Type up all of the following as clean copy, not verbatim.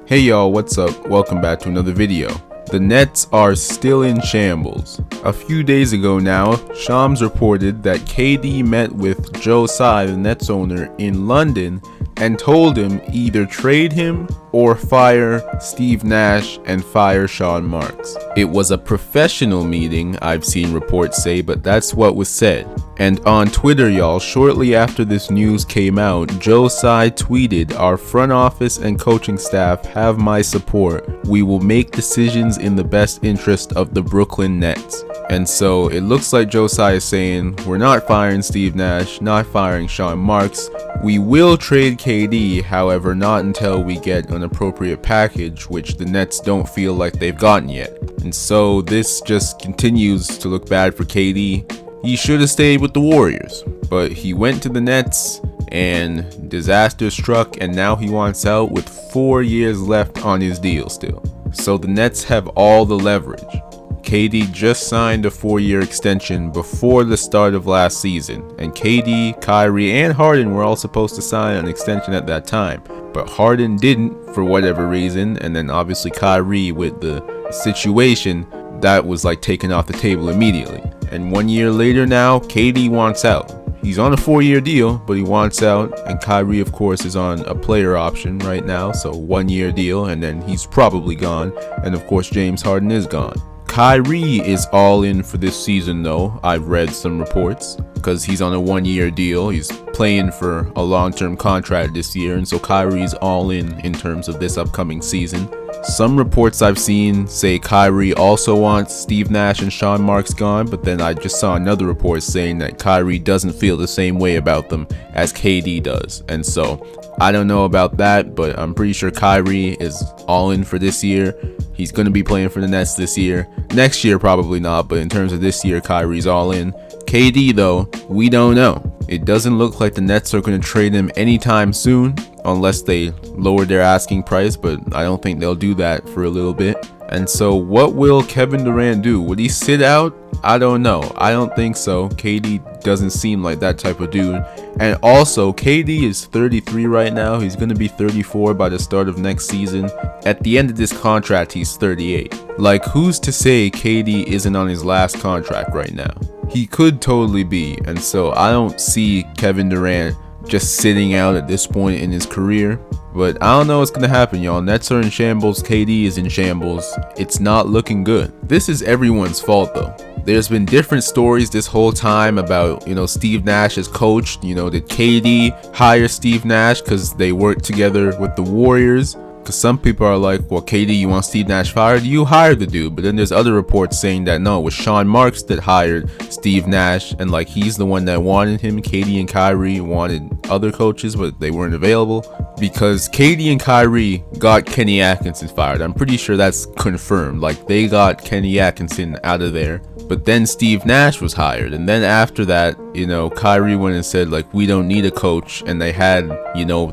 Hey y'all, what's up? Welcome back to another video. The Nets are still in shambles. A few days ago now, Shams reported that KD met with Joe Tsai, the Nets owner, in London and told him either trade him or fire Steve Nash and fire Sean Marks. It was a professional meeting, I've seen reports say, but that's what was said. And on Twitter, y'all, shortly after this news came out, Joe Tsai tweeted, "Our front office and coaching staff have my support. We will make decisions in the best interest of the Brooklyn Nets." And so it looks like Joe Tsai is saying, we're not firing Steve Nash, not firing Sean Marks. We will trade KD, however, not until we get an appropriate package, which the Nets don't feel like they've gotten yet. And so this just continues to look bad for KD. He should have stayed with the Warriors, but he went to the Nets and disaster struck, and now he wants out with 4 years left on his deal still. So the Nets have all the leverage. KD just signed a 4-year extension before the start of last season, and KD, Kyrie, and Harden were all supposed to sign an extension at that time, but Harden didn't for whatever reason, and then obviously Kyrie, with the situation, that was like taken off the table immediately. And 1 year later now, KD wants out. He's on a 4-year deal, but he wants out, and Kyrie of course is on a player option right now, so 1 year deal, and then he's probably gone, and of course James Harden is gone. Kyrie is all in for this season though, I've read some reports, because he's on a 1 year deal. He's playing for a long-term contract this year, and so Kyrie's all in terms of this upcoming season. Some reports I've seen say Kyrie also wants Steve Nash and Sean Marks gone, but then I just saw another report saying that Kyrie doesn't feel the same way about them as KD does. And so I don't know about that, but I'm pretty sure Kyrie is all in for this year. He's going to be playing for the Nets this year. Next year probably not, but in terms of this year, Kyrie's all in. KD though, we don't know. It doesn't look like the Nets are going to trade him anytime soon, unless they lower their asking price, but I don't think they'll do that for a little bit. And so what will Kevin Durant do? Would he sit out? I don't know. I don't think so. KD doesn't seem like that type of dude. And also, KD is 33 right now. He's going to be 34 by the start of next season. At the end of this contract, he's 38. Like, who's to say KD isn't on his last contract right now? He could totally be. And so I don't see Kevin Durant just sitting out at this point in his career. But I don't know what's gonna happen, y'all. Nets are in shambles. KD is in shambles. It's not looking good. This is everyone's fault though. There's been different stories this whole time about, Steve Nash as coach. Did KD hire Steve Nash because they worked together with the Warriors? Because some people are like, well, KD, you want Steve Nash fired? You hired the dude. But then there's other reports saying that no, it was Sean Marks that hired Steve Nash, and like he's the one that wanted him. KD and Kyrie wanted other coaches, but they weren't available because KD and Kyrie got Kenny Atkinson fired. I'm pretty sure that's confirmed. Like, they got Kenny Atkinson out of there. But then Steve Nash was hired, and then after that, Kyrie went and said, like, we don't need a coach, and they had,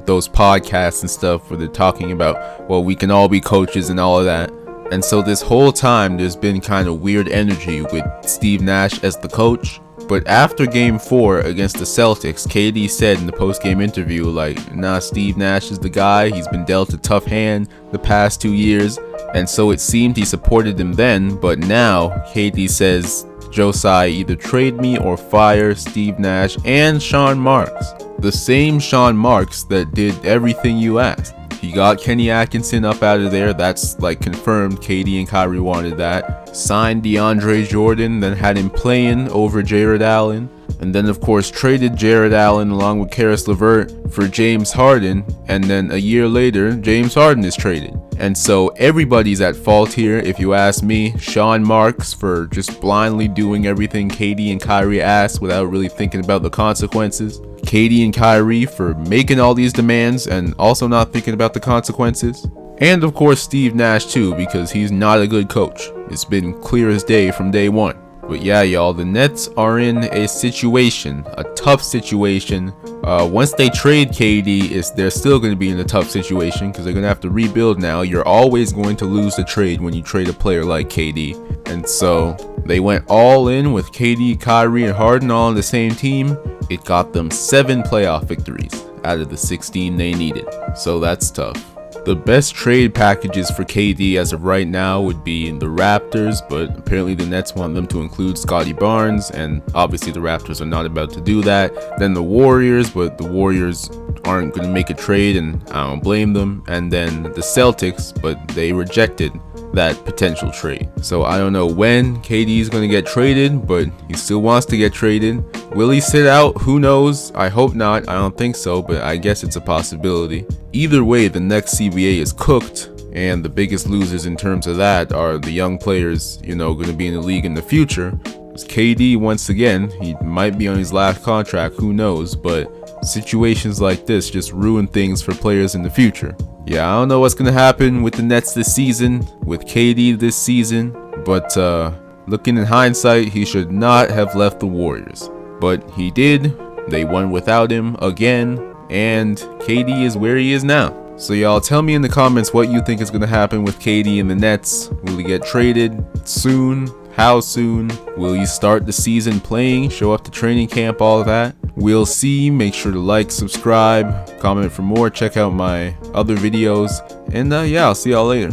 those podcasts and stuff where they're talking about, well, we can all be coaches and all of that. And so this whole time, there's been kind of weird energy with Steve Nash as the coach. But after game 4 against the Celtics, KD said in the post-game interview, like, nah, Steve Nash is the guy. He's been dealt a tough hand the past 2 years. And so it seemed he supported him then, but now KD says, Joe Tsai, either trade me or fire Steve Nash and Sean Marks. The same Sean Marks that did everything you asked. He got Kenny Atkinson up out of there. That's like confirmed. KD and Kyrie wanted that. Signed DeAndre Jordan, then had him playing over Jared Allen. And then of course traded Jared Allen along with Karis LeVert for James Harden. And then a year later, James Harden is traded. And so everybody's at fault here, if you ask me. Sean Marks for just blindly doing everything KD and Kyrie asked without really thinking about the consequences. KD and Kyrie for making all these demands and also not thinking about the consequences. And of course Steve Nash too, because he's not a good coach. It's been clear as day from day one. But yeah, y'all, the Nets are in a situation, a tough situation. Once they trade KD, they're still going to be in a tough situation because they're going to have to rebuild now. You're always going to lose the trade when you trade a player like KD. And so they went all in with KD, Kyrie, and Harden all on the same team. It got them 7 playoff victories out of the 16 they needed. So that's tough. The best trade packages for KD as of right now would be the Raptors, but apparently the Nets want them to include Scotty Barnes, and obviously the Raptors are not about to do that. Then the Warriors, but the Warriors aren't going to make a trade, and I don't blame them. And then the Celtics, but they rejected that potential trade. So I don't know when KD is going to get traded, but he still wants to get traded. Will he sit out? Who knows? I hope not. I don't think so, but I guess it's a possibility. Either way, the next CBA is cooked, and the biggest losers in terms of that are the young players, going to be in the league in the future. Because KD, once again, he might be on his last contract, who knows, but situations like this just ruin things for players in the future. Yeah, I don't know what's going to happen with the Nets this season, with KD this season, but looking in hindsight, he should not have left the Warriors. But he did. They won without him again, and KD is where he is now. So y'all tell me in the comments what you think is going to happen with KD and the Nets. Will he get traded soon? How soon? Will he start the season playing, show up to training camp, all of that? We'll see. Make sure to like, subscribe, comment for more, check out my other videos, and yeah, I'll see y'all later.